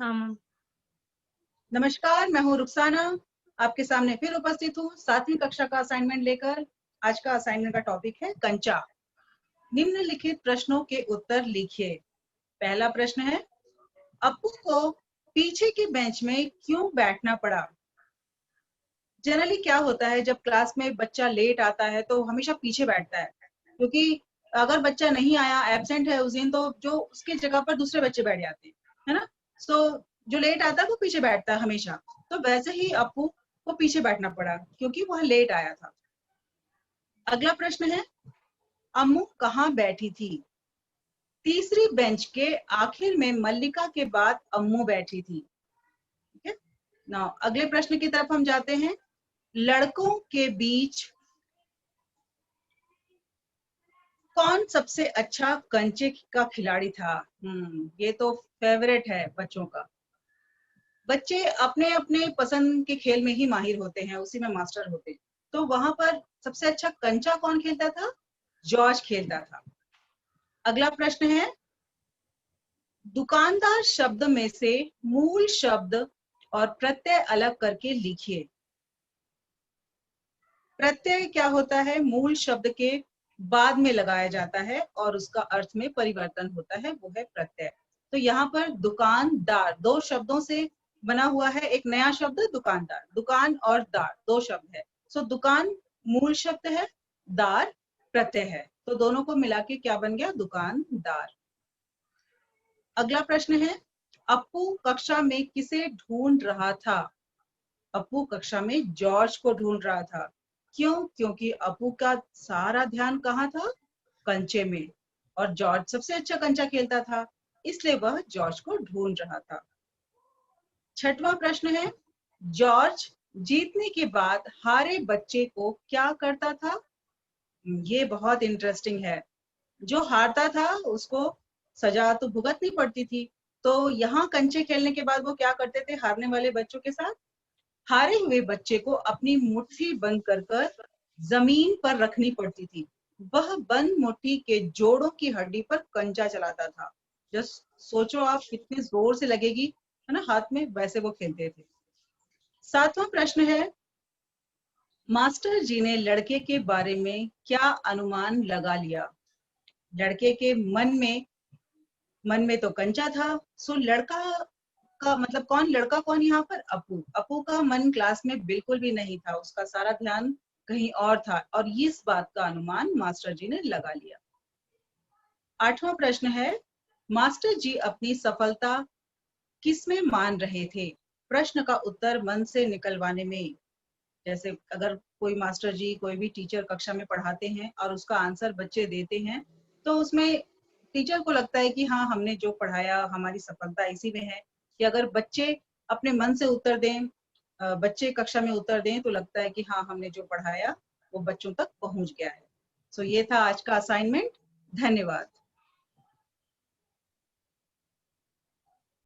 हाँ मैम। नमस्कार, मैं हूँ रुखसाना। आपके सामने फिर उपस्थित हूँ 7वीं कक्षा का असाइनमेंट लेकर। आज का असाइनमेंट का टॉपिक है कंचा। निम्नलिखित प्रश्नों के उत्तर लिखिए। पहला प्रश्न है, अप्पू को पीछे के बेंच में क्यों बैठना पड़ा? जनरली क्या होता है, जब क्लास में बच्चा लेट आता है तो हमेशा पीछे बैठता है, क्योंकि अगर बच्चा नहीं आया, एब्सेंट है उस दिन, तो जो उसकी जगह पर दूसरे बच्चे बैठ जाते हैं, है ना। सो जो लेट आता है वो पीछे बैठता है हमेशा। तो वैसे ही अप्पू को पीछे बैठना पड़ा क्योंकि वह लेट आया था। अगला प्रश्न है, अम्मू कहाँ बैठी थी? तीसरी बेंच के आखिर में मल्लिका के बाद अम्मू बैठी थी। ठीक है ना। अगले प्रश्न की तरफ हम जाते हैं। लड़कों के बीच कौन सबसे अच्छा कंचे का खिलाड़ी था? ये तो फेवरेट है बच्चों का। बच्चे अपने अपने पसंद के खेल में ही माहिर होते हैं, उसी में मास्टर होते हैं। तो वहां पर सबसे अच्छा कंचा कौन खेलता था? जॉर्ज खेलता था। अगला प्रश्न है, दुकानदार शब्द में से मूल शब्द और प्रत्यय अलग करके लिखिए। प्रत्यय क्या होता है? मूल शब्द के बाद में लगाया जाता है और उसका अर्थ में परिवर्तन होता है, वो है प्रत्यय। तो यहाँ पर दुकानदार दो शब्दों से बना हुआ है। एक नया शब्द दुकानदार, दुकान और दार दो शब्द है। सो दुकान मूल शब्द है, दार प्रत्यय है, तो दोनों को मिला के क्या बन गया? दुकानदार। अगला प्रश्न है, अप्पू कक्षा में किसे ढूंढ रहा था? अप्पू कक्षा में जॉर्ज को ढूंढ रहा था। क्यों? क्योंकि अप्पू का सारा ध्यान कहाँ था? कंचे में, और जॉर्ज सबसे अच्छा कंचा खेलता था, इसलिए वह जॉर्ज को ढूंढ रहा था। छठवां प्रश्न है, जॉर्ज जीतने के बाद हारे बच्चे को क्या करता था? ये बहुत इंटरेस्टिंग है। जो हारता था उसको सजा तो भुगतनी पड़ती थी, तो यहाँ कंचे खेलने के बाद वो क्या करते थे हारने वाले बच्चों के साथ? हारे हुए बच्चे को अपनी मुट्ठी बंद कर कर जमीन पर रखनी पड़ती थी। वह बंद मुट्ठी के जोड़ों की हड्डी पर कंचा चलाता था। जस्ट सोचो आप, कितने जोर से लगेगी, है ना, हाथ में, वैसे वो खेलते थे। सातवां प्रश्न है, मास्टर जी ने लड़के के बारे में क्या अनुमान लगा लिया? लड़के के मन में तो कंचा था। सो लड़का का मतलब कौन? लड़का कौन यहाँ पर? अप्पू। अप्पू का मन क्लास में बिल्कुल भी नहीं था, उसका सारा ध्यान कहीं और था, और इस बात का अनुमान मास्टर जी ने लगा लिया। आठवां प्रश्न है, मास्टर जी अपनी सफलता किसमें मान रहे थे? प्रश्न का उत्तर मन से निकलवाने में। जैसे अगर कोई मास्टर जी कोई भी टीचर कक्षा में पढ़ाते हैं और उसका आंसर बच्चे देते हैं, तो उसमें टीचर को लगता है कि हाँ, हमने जो पढ़ाया, हमारी सफलता इसी में है। कि अगर बच्चे अपने मन से उत्तर दें, बच्चे कक्षा में उत्तर दें, तो लगता है कि हाँ, हमने जो पढ़ाया वो बच्चों तक पहुंच गया है। सो ये था आज का असाइनमेंट। धन्यवाद।